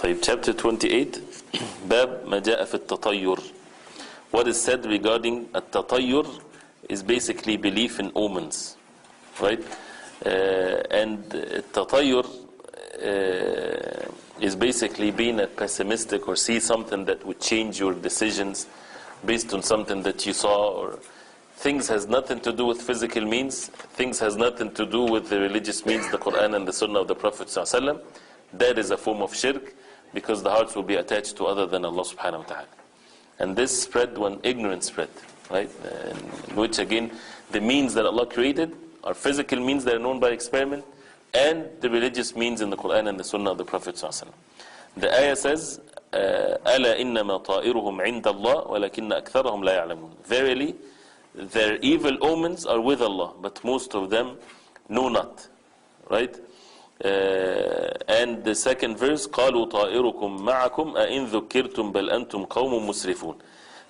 طيب, chapter 28, باب ما جاء في التطير. What is said regarding التطير is basically belief in omens, right? And التطير is basically being pessimistic or see something that would change your decisions based on something that you saw, or things has nothing to do with physical means, things has nothing to do with the religious means, the Quran and the Sunnah of the Prophet ﷺ. That is a form of shirk, because the hearts will be attached to other than Allah subhanahu wa ta'ala. And this spread when ignorance spread, right? In which again, the means that Allah created are physical means that are known by experiment, and the religious means in the Quran and the Sunnah of the Prophet ﷺ. The ayah says, أَلَا إِنَّمَا طَائِرُهُمْ عِنْدَ اللَّهِ وَلَكِنَّ أَكْثَرَهُمْ لَا يَعْلَمُونَ. Verily, their evil omens are with Allah, but most of them know not, right? And the second verse, قَالُوا طَائِرُكُمْ مَعَكُمْ أَإِنْ ذُكِّرْتُمْ بَلْ أَنْتُمْ قَوْمٌ مُسْرِفُونَ.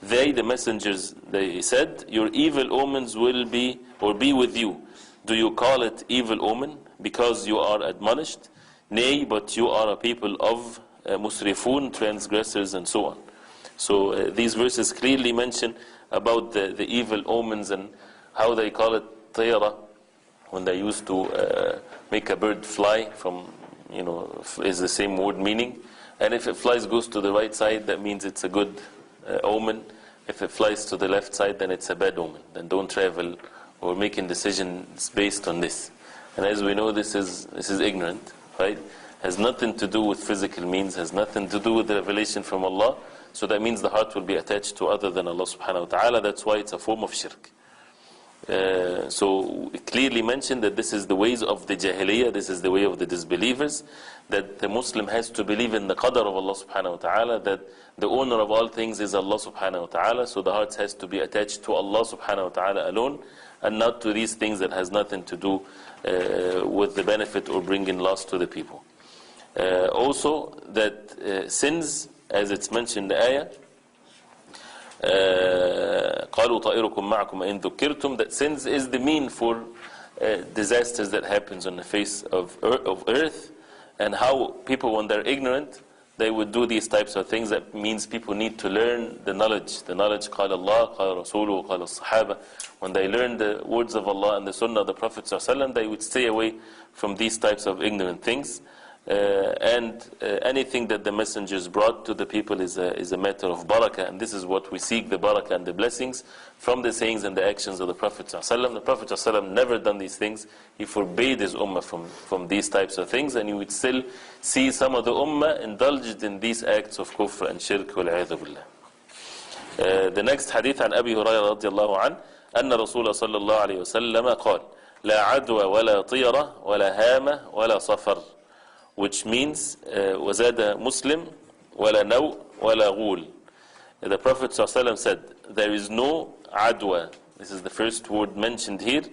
They, the messengers, they said, your evil omens will be, or be with you. Do you call it evil omen because you are admonished? Nay, but you are a people of musrifun, transgressors, and so on. So these verses clearly mention about the evil omens and how they call it tayra, when they used to make a bird fly from, is the same word meaning. And if it flies, goes to the right side, that means it's a good omen. If it flies to the left side, then it's a bad omen. Then don't travel or making decisions based on this. And as we know, this is ignorant, right? Has nothing to do with physical means, has nothing to do with the revelation from Allah. So that means the heart will be attached to other than Allah subhanahu wa ta'ala. That's why it's a form of shirk. So it clearly mentioned that this is the ways of the Jahiliyyah, this is the way of the disbelievers, that the Muslim has to believe in the qadr of Allah subhanahu wa ta'ala, that the owner of all things is Allah subhanahu wa ta'ala. So the heart has to be attached to Allah subhanahu wa ta'ala alone, and not to these things that has nothing to do with the benefit or bringing loss to the people. Also that sins, as it's mentioned in the ayah, قالوا طائركم معكم إن ذكرتم, that sins is the mean for disasters that happens on the face of earth, and how people, when they're ignorant, they would do these types of things. That means people need to learn the knowledge قال الله قال رسوله قال الصحابة. When they learn the words of Allah and the Sunnah of the Prophet ﷺ, they would stay away from these types of ignorant things. And anything that the messengers brought to the people is a matter of barakah, and this is what we seek, the barakah and the blessings from the sayings and the actions of the Prophet ﷺ. The Prophet ﷺ never done these things. He forbade his ummah from these types of things, and you would still see some of the ummah indulged in these acts of kufr and shirk wal-'iyadhu billah. The next hadith عن أبي هريرة رضي الله عنه أن رسول صلى الله عليه وسلم قال لا عدوى ولا طيرة ولا هامة ولا صفر, which means وزاد Muslim ولا نوء ولا غول. The Prophet ﷺ said, there is no adwa. This is the first word mentioned here,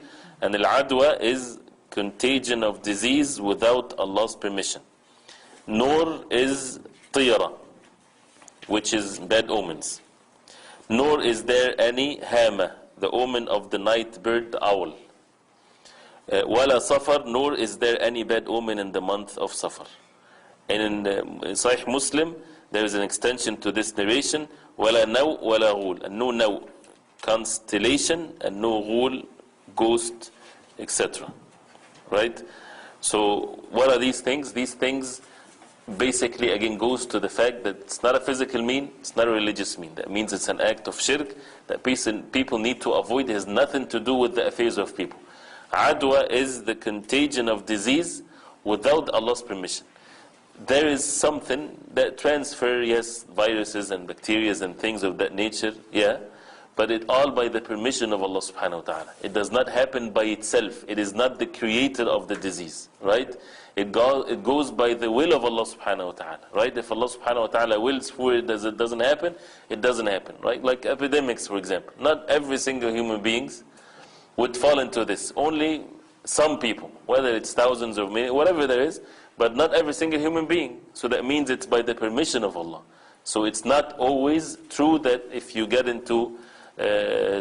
and al-adwa is contagion of disease without Allah's permission. Nor is tira, which is bad omens. Nor is there any hama, the omen of the night bird, the owl. Wala safar, nor is there any bad omen in the month of Safar. And in Sahih Muslim, there is an extension to this narration, wala naw wala ghul, and no naw, constellation, and no ghul, ghost, etc. Right? So what are these things? These things basically again goes to the fact that it's not a physical mean, it's not a religious mean. That means it's an act of shirk that people need to avoid. It has nothing to do with the affairs of people. Adwa is the contagion of disease without Allah's permission. There is something that transfer, yes, viruses and bacteria and things of that nature, yeah, but it all by the permission of Allah subhanahu wa ta'ala. It does not happen by itself. It is not the creator of the disease, right? It goes by the will of Allah subhanahu wa ta'ala, right? If Allah subhanahu wa ta'ala wills for it, it doesn't happen, it doesn't happen, right? Like epidemics, for example. Not every single human beings would fall into this. Only some people, whether it's thousands or millions, whatever there is, but not every single human being. So that means it's by the permission of Allah. So it's not always true that if you get into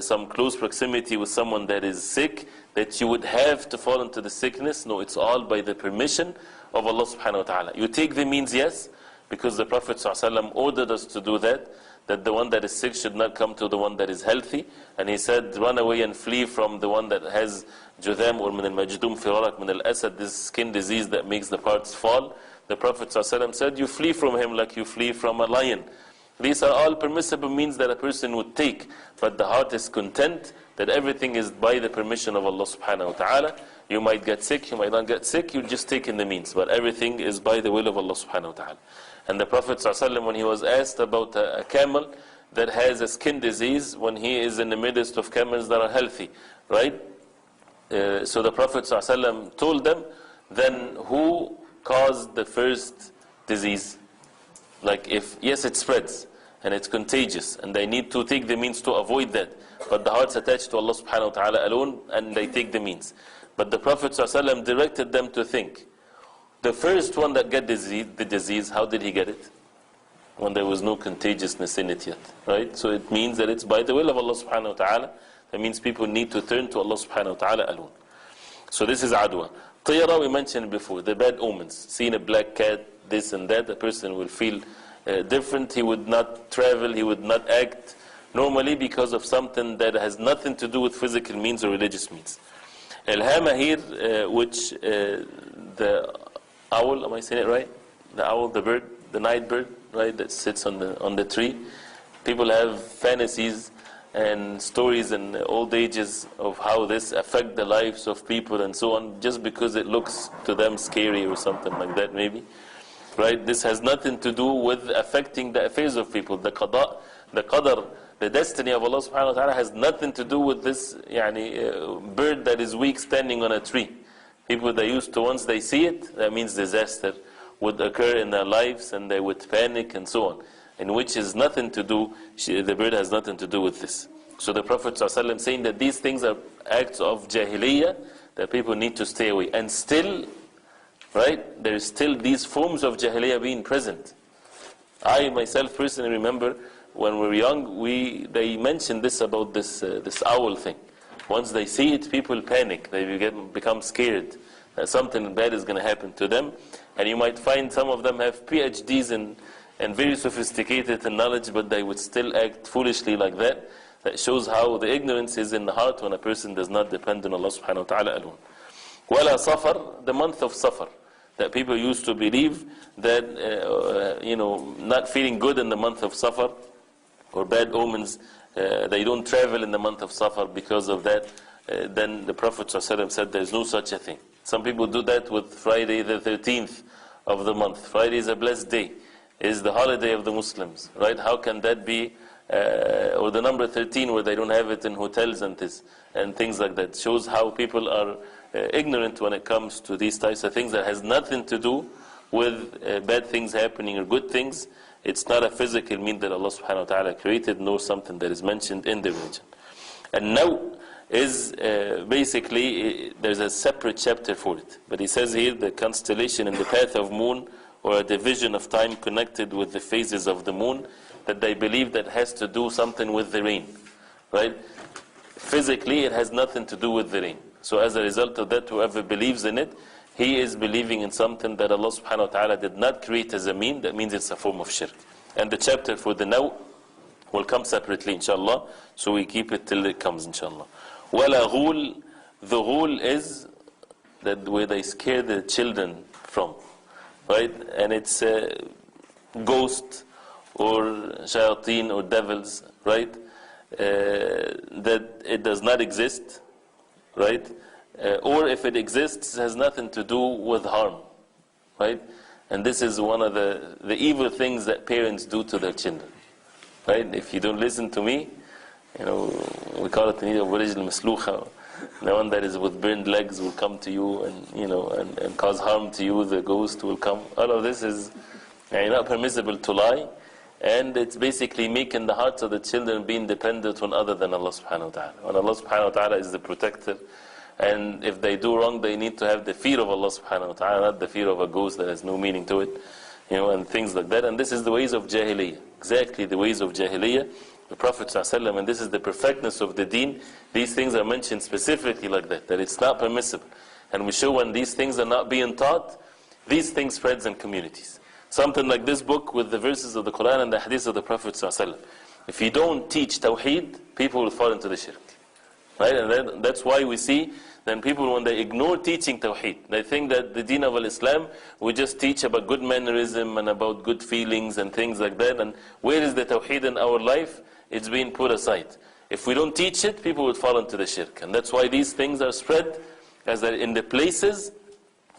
some close proximity with someone that is sick, that you would have to fall into the sickness. No, it's all by the permission of Allah subhanahu wa ta'ala. You take the means, yes, because the Prophet ﷺ ordered us to do that the one that is sick should not come to the one that is healthy. And he said, run away and flee from the one that has judham or min al-majdum firarak min al-asad, this skin disease that makes the parts fall. The Prophet ﷺ said, you flee from him like you flee from a lion. These are all permissible means that a person would take, but the heart is content that everything is by the permission of Allah subhanahu wa ta'ala. You might get sick, you might not get sick, you just take in the means, but everything is by the will of Allah subhanahu wa ta'ala. And the Prophet ﷺ, when he was asked about a camel that has a skin disease, when he is in the midst of camels that are healthy, right? So the Prophet ﷺ told them, then who caused the first disease? Like if, yes, it spreads and it's contagious and they need to take the means to avoid that, but the heart's attached to Allah subhanahu wa ta'ala alone and they take the means. But the Prophet ﷺ directed them to think, the first one that got the disease, how did he get it? When there was no contagiousness in it yet, right? So it means that it's by the will of Allah subhanahu wa ta'ala. That means people need to turn to Allah subhanahu wa ta'ala alone. So this is adwa. Tiyara, we mentioned before, the bad omens. Seeing a black cat, this and that, a person will feel different. He would not travel, he would not act normally because of something that has nothing to do with physical means or religious means. Al-hama here, which the owl, am I saying it right? The owl, the bird, the night bird, right, that sits on the tree. People have fantasies and stories in old ages of how this affect the lives of people and so on, just because it looks to them scary or something like that maybe. Right? This has nothing to do with affecting the affairs of people. The qada, the qadar, the destiny of Allah subhanahu wa ta'ala has nothing to do with this bird that is weak standing on a tree. People that used to, once they see it, that means disaster would occur in their lives and they would panic and so on. In which is nothing to do, the bird has nothing to do with this. So the Prophet ﷺ saying that these things are acts of jahiliyyah that people need to stay away. And still, right, there is still these forms of jahiliyyah being present. I myself personally remember when we were young, they mentioned this about this owl thing. Once they see it, people panic. They become scared that something bad is going to happen to them. And you might find some of them have PhDs and very sophisticated in knowledge, but they would still act foolishly like that. That shows how the ignorance is in the heart when a person does not depend on Allah subhanahu wa ta'ala alone. Wala Safar, the month of Safar. That people used to believe that, not feeling good in the month of Safar, or bad omens, they don't travel in the month of Safar because of that. Then the Prophet ﷺ said there's no such a thing. Some people do that with Friday the 13th of the month. Friday is a blessed day. It is the holiday of the Muslims, right? How can that be? Or the number 13 where they don't have it in hotels and things like that. Shows how people are ignorant when it comes to these types of things that has nothing to do with bad things happening or good things. It's not a physical mean that Allah subhanahu wa ta'ala created, nor something that is mentioned in the religion. And now is basically, there's a separate chapter for it. But he says here, the constellation in the path of moon, or a division of time connected with the phases of the moon, that they believe that has to do something with the rain. Right? Physically, it has nothing to do with the rain. So as a result of that, whoever believes in it, he is believing in something that Allah subhanahu wa ta'ala did not create as a mean. That means it's a form of shirk. And the chapter for the now will come separately, inshallah. So we keep it till it comes, inshallah. Wala ghul, the ghul is that where they scare the children from. Right? And it's ghost or shayateen or devils, right? That it does not exist, right? Or if it exists, it has nothing to do with harm, right? And this is one of the evil things that parents do to their children, right? If you don't listen to me, we call it the orij al-masluha. The one that is with burned legs will come to you and cause harm to you. The ghost will come. All of this is not permissible to lie, and it's basically making the hearts of the children being dependent on other than Allah subhanahu wa ta'ala. When Allah subhanahu wa ta'ala is the protector, and if they do wrong, they need to have the fear of Allah subhanahu wa ta'ala, not the fear of a ghost that has no meaning to it, and things like that. And this is the ways of jahiliyyah, exactly the ways of jahiliyyah. The Prophet ﷺ, and this is the perfectness of the deen, these things are mentioned specifically like that it's not permissible. And we show when these things are not being taught, these things spreads in communities. Something like this book with the verses of the Quran and the hadith of the Prophet ﷺ. If you don't teach Tawheed, people will fall into the shirk. Right? And that's why we see then people, when they ignore teaching Tawheed, they think that the Deen of Islam, we just teach about good mannerism and about good feelings and things like that. And where is the Tawheed in our life? It's being put aside. If we don't teach it, people will fall into the shirk. And that's why these things are spread, as they're in the places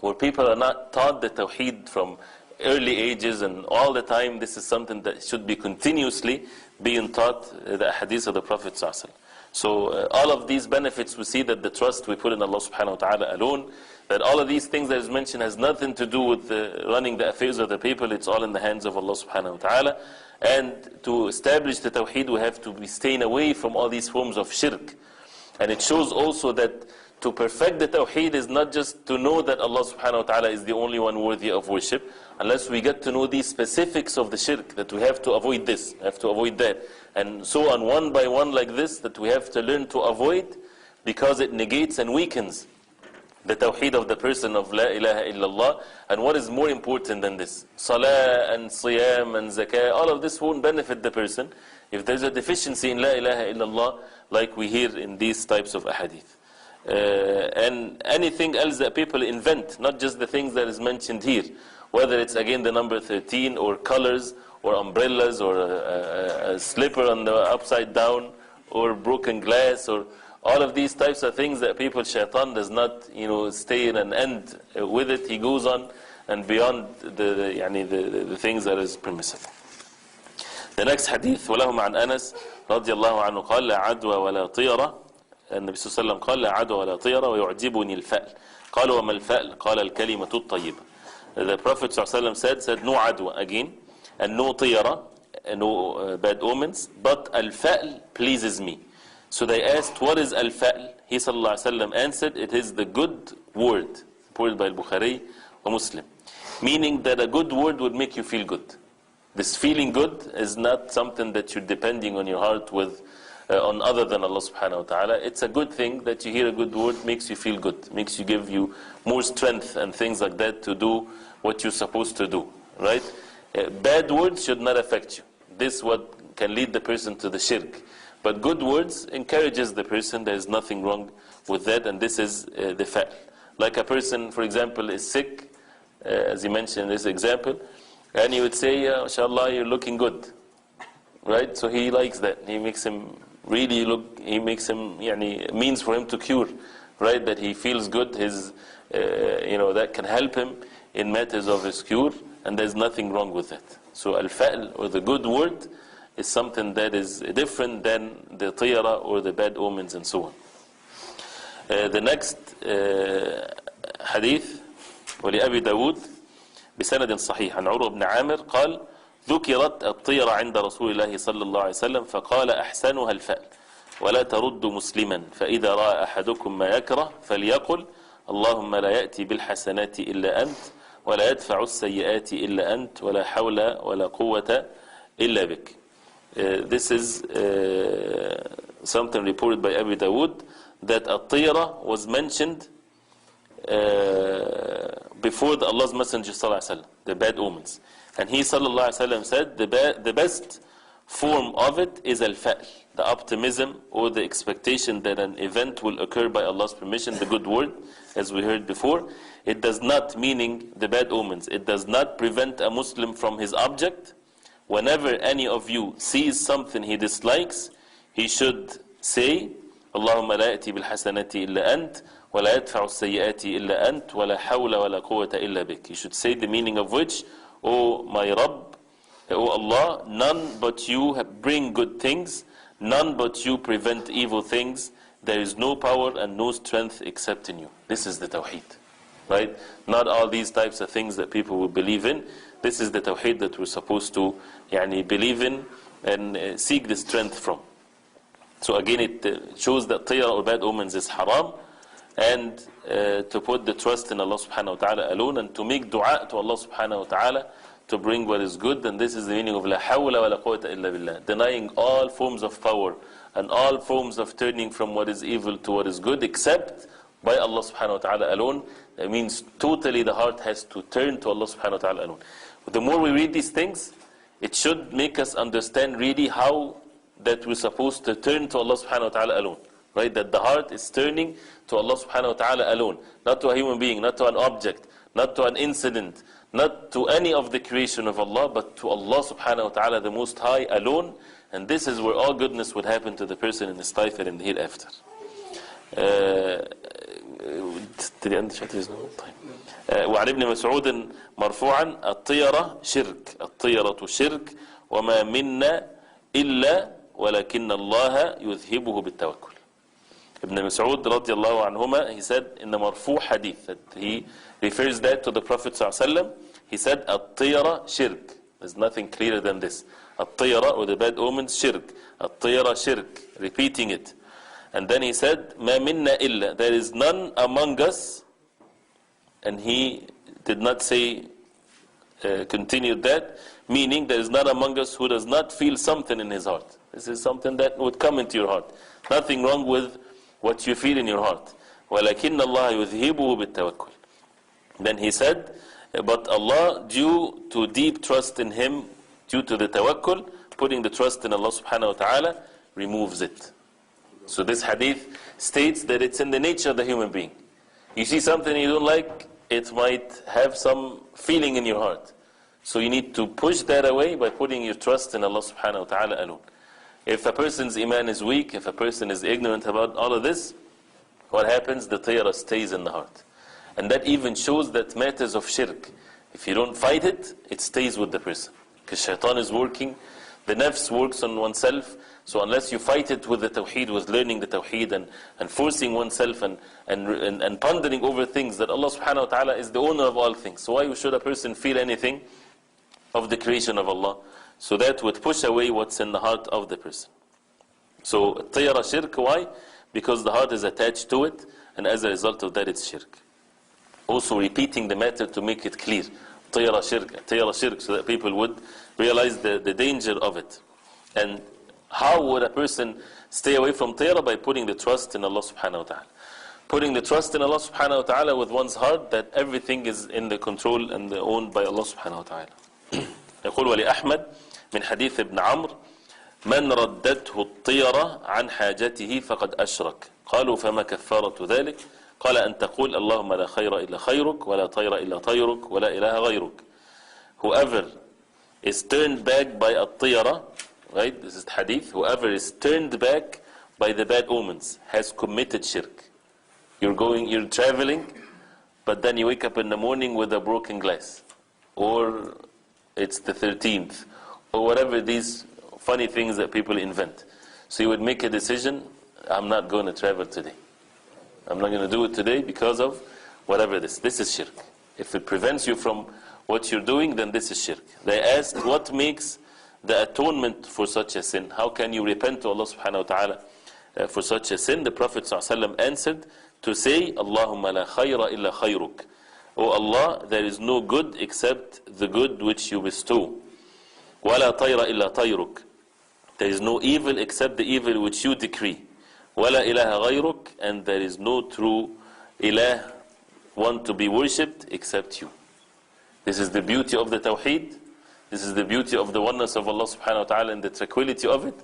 where people are not taught the Tawheed from early ages and all the time. This is something that should be continuously being taught, the hadith of the Prophet ﷺ. So all of these benefits, we see that the trust we put in Allah subhanahu wa ta'ala alone, that all of these things that is mentioned has nothing to do with running the affairs of the people. It's all in the hands of Allah subhanahu wa ta'ala. And to establish the Tawheed, we have to be staying away from all these forms of shirk. And it shows also that to perfect the Tawheed is not just to know that Allah subhanahu wa ta'ala is the only one worthy of worship, unless we get to know these specifics of the shirk, that we have to avoid this, have to avoid that, and so on, one by one like this, that we have to learn to avoid, because it negates and weakens the Tawheed of the person of La ilaha illallah. And what is more important than this? Salah and Siyam and Zakah, all of this won't benefit the person if there's a deficiency in La ilaha illallah, like we hear in these types of ahadith. And anything else that people invent, not just the things that is mentioned here, whether it's again the number 13 or colors or umbrellas or a slipper on the upside down or broken glass, or all of these types of things that people, shaitan does not stay in and end with it. He goes on and beyond the things that is permissible. The next hadith, ولهم عن أنس رضي الله عنه قال لا عدوى ولا طيرة. النبي صلى الله عليه وسلم قال لا عدوى ولا طيرة ويعجبني الفأل. قال وما الفأل؟ قال الكلمة الطيبة. The Prophet ﷺ said no adwa again, and no tiyara, no bad omens, but al-fa'l pleases me. So they asked, what is al-fa'l? He ﷺ answered, it is the good word, reported by Al-Bukhari or Muslim. Meaning that a good word would make you feel good. This feeling good is not something that you're depending on your heart with, on other than Allah subhanahu wa ta'ala. It's a good thing that you hear a good word, makes you feel good, give you more strength and things like that to do what you're supposed to do, right? Bad words should not affect you. This is what can lead the person to the shirk. But good words encourages the person. There is nothing wrong with that, and this is the fact. Like a person, for example, is sick, as you mentioned in this example, and you would say, "Inshallah, you're looking good," right? So he likes that. He makes him really look. He makes him, means for him to cure, right? That he feels good. His, that can help him in matters of his cure, and there's nothing wrong with it. So al-fa'l, or the good word, is something that is different than the tiyara or the bad omens and so on. The next hadith, ولأبي داود بسند صحيح عن عروة بن عامر قال ذكرت الطيرة عند رسول الله صلى الله عليه وسلم فقال أحسنها الفأل ولا ترد مسلما فإذا رأى أحدكم ما يكره فليقل اللهم لا يأتي بالحسنات إلا أنت ولا يدفع السيئات إلا أنت ولا حول ولا قوة إلا بك. This is something reported by Abu Dawood, that at-tira was mentioned before Allah's Messenger sallallahu alaihi wasallam, the bad omens. And he sallallahu alaihi wasallam said the best form of it is al-fa'l, the optimism or the expectation that an event will occur by Allah's permission, the good word, as we heard before. It does not, meaning the bad omens, it does not prevent a Muslim from his object. Whenever any of you sees something he dislikes, he should say, Allahumma la ya'ti bil hasanati illa ant, wa la yadfa'u as-sayyi'ati illa ant, wa la hawla wa la quwwata illa bik. He should say the meaning of which, O my Rabb, O Allah, none but you bring good things, none but you prevent evil things. There is no power and no strength except in you. This is the Tawheed, right? Not all these types of things that people will believe in. This is the Tawheed that we're supposed to believe in and seek the strength from. So again, it shows that tiyara or bad omens is haram, and to put the trust in Allah subhanahu wa ta'ala alone, and to make dua to Allah subhanahu wa ta'ala to bring what is good. And this is the meaning of la hawla wa la quwwata illa billah, denying all forms of power and all forms of turning from what is evil to what is good, except by Allah subhanahu wa ta'ala alone. That means totally the heart has to turn to Allah subhanahu wa ta'ala alone. The more we read these things, it should make us understand really how that we're supposed to turn to Allah subhanahu wa ta'ala alone. Right? That the heart is turning to Allah subhanahu wa ta'ala alone. Not to a human being, not to an object, not to an incident, not to any of the creation of Allah, but to Allah subhanahu wa ta'ala, the Most High alone. And this is where all goodness would happen to the person in this life and in the hereafter. وعن ابن مسعود مرفوعا الطيرة شرك الطيرة شرك وما منا إلا ولكن الله يذهبه بالتوكل. Ibn Mas'ud radiallahu anhuma, he said in the marfu' hadith that he refers that to the Prophet sallallahu alaihi wasallam. He said at-tiyara shirk. There's nothing clearer than this. At-tiyara, or the bad omens, shirk. At-tiyara shirk, repeating it. And then he said ma minna illa, there is none among us. And he did not say continued that, meaning there is none among us who does not feel something in his heart. This is something that would come into your heart. Nothing wrong with what you feel in your heart. وَلَكِنَّ اللَّهَ يُذْهِبُهُ بِالتَّوَكُّلِ. Then he said, but Allah, due to deep trust in Him, due to the tawakkul, putting the trust in Allah subhanahu wa ta'ala, removes it. So this hadith states that it's in the nature of the human being. You see something you don't like, it might have some feeling in your heart. So you need to push that away by putting your trust in Allah subhanahu wa ta'ala alone. If a person's iman is weak, if a person is ignorant about all of this, what happens? The tayara stays in the heart. And that even shows that matters of shirk, if you don't fight it, it stays with the person. Because shaitan is working, the nafs works on oneself, so unless you fight it with the tawheed, with learning the tawheed and forcing oneself and pondering over things, that Allah subhanahu wa ta'ala is the owner of all things. So why should a person feel anything of the creation of Allah? So that would push away what's in the heart of the person. So tayara shirk, why? Because the heart is attached to it, and as a result of that it's shirk. Also repeating the matter to make it clear. Tayara shirk, so that people would realize the danger of it. And how would a person stay away from tayara? By putting the trust in Allah subhanahu wa ta'ala. Putting the trust in Allah subhanahu wa ta'ala with one's heart, that everything is in the control and owned by Allah subhanahu wa ta'ala. يقول ولأحمد من حديث ابن عمرو من ردته الطيرة عن حاجته فقد أشرك قالوا فما كفارة ذلك قال أن تقول اللهم لا خير إلا خيرك ولا طير إلا طيرك ولا إله غيرك. Whoever is turned back by الطيرة, right, this is the hadith, whoever is turned back by the bad omens has committed shirk. You're traveling, but then you wake up in the morning with a broken glass, or it's the 13th, or whatever these funny things that people invent. So you would make a decision, I'm not going to travel today. I'm not going to do it today because of whatever this. This is shirk. If it prevents you from what you're doing, then this is shirk. They asked, what makes the atonement for such a sin? How can you repent to Allah subhanahu wa ta'ala for such a sin? The Prophet ﷺ answered to say, Allahumma la khayra illa khayruk. O Allah, there is no good except the good which you bestow. وَلَا طَيْرَ إِلَّا طَيْرُكَ. There is no evil except the evil which you decree. وَلَا إِلَهَ غَيْرُكَ. And there is no true ilah, one to be worshipped, except you. This is the beauty of the tawheed. This is the beauty of the oneness of Allah subhanahu wa ta'ala and the tranquility of it.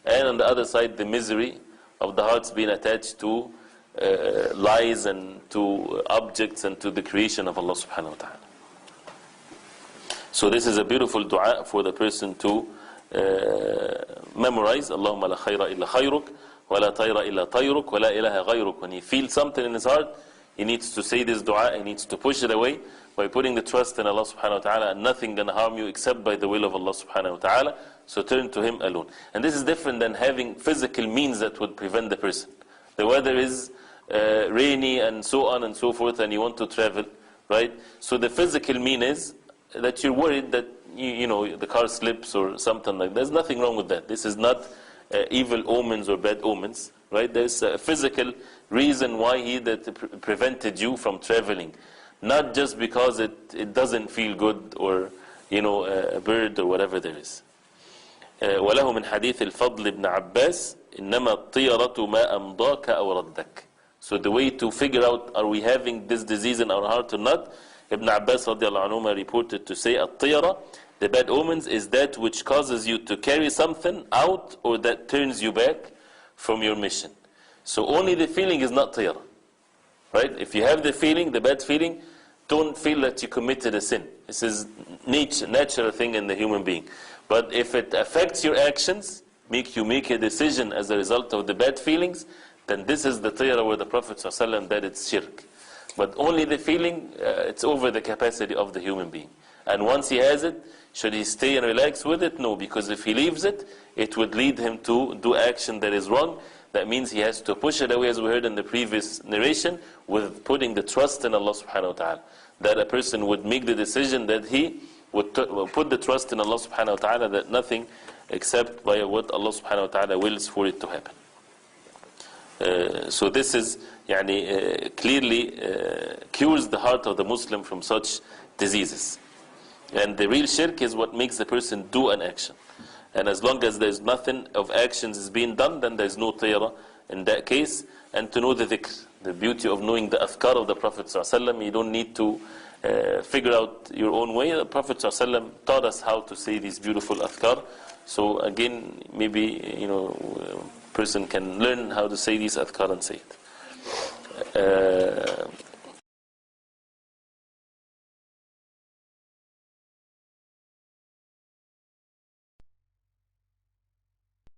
And on the other side, the misery of the hearts being attached to lies and to objects and to the creation of Allah subhanahu wa ta'ala. So this is a beautiful dua for the person to memorize. Allahumma la khayra illa khayruk, wa la tayra illa tayruk, wa la ilaha ghayruk. When he feels something in his heart, he needs to say this dua, he needs to push it away by putting the trust in Allah subhanahu wa ta'ala, and nothing gonna harm you except by the will of Allah subhanahu wa ta'ala. So turn to Him alone. And this is different than having physical means that would prevent the person. The weather is rainy and so on and so forth, and you want to travel, right? So the physical mean is that you're worried that you know the car slips or something like that. There's nothing wrong with that. This is not evil omens or bad omens, right? There's a physical reason why He that prevented you from traveling, not just because it doesn't feel good or a bird or whatever there is. وله من حديث الفضل بن عباس إنما الطيرة ما أمضاك أو ردك. So the way to figure out, are we having this disease in our heart or not? Ibn Abbas radiallahu anhuma reported to say, At-tiyara, the bad omens, is that which causes you to carry something out or that turns you back from your mission. So only the feeling is not tiyara. Right? If you have the feeling, the bad feeling, don't feel that you committed a sin. This is natural thing in the human being. But if it affects your actions, you make a decision as a result of the bad feelings, then this is the tiyara where the Prophet ﷺ that it's shirk. But only the feeling, it's over the capacity of the human being. And once he has it, should he stay and relax with it? No, because if he leaves it, it would lead him to do action that is wrong. That means he has to push it away, as we heard in the previous narration, with putting the trust in Allah subhanahu wa ta'ala. That a person would make the decision that he would put the trust in Allah subhanahu wa ta'ala, that nothing except by what Allah subhanahu wa ta'ala wills for it to happen. So this is clearly cures the heart of the Muslim from such diseases. And the real shirk is what makes the person do an action. And as long as there's nothing of actions is being done, then there's no tiyara in that case. And to know the dhikr, the beauty of knowing the adhkar of the Prophet ﷺ, you don't need to figure out your own way. The Prophet ﷺ taught us how to say these beautiful adhkar. So again, maybe person can learn how to say these adhkar and say it.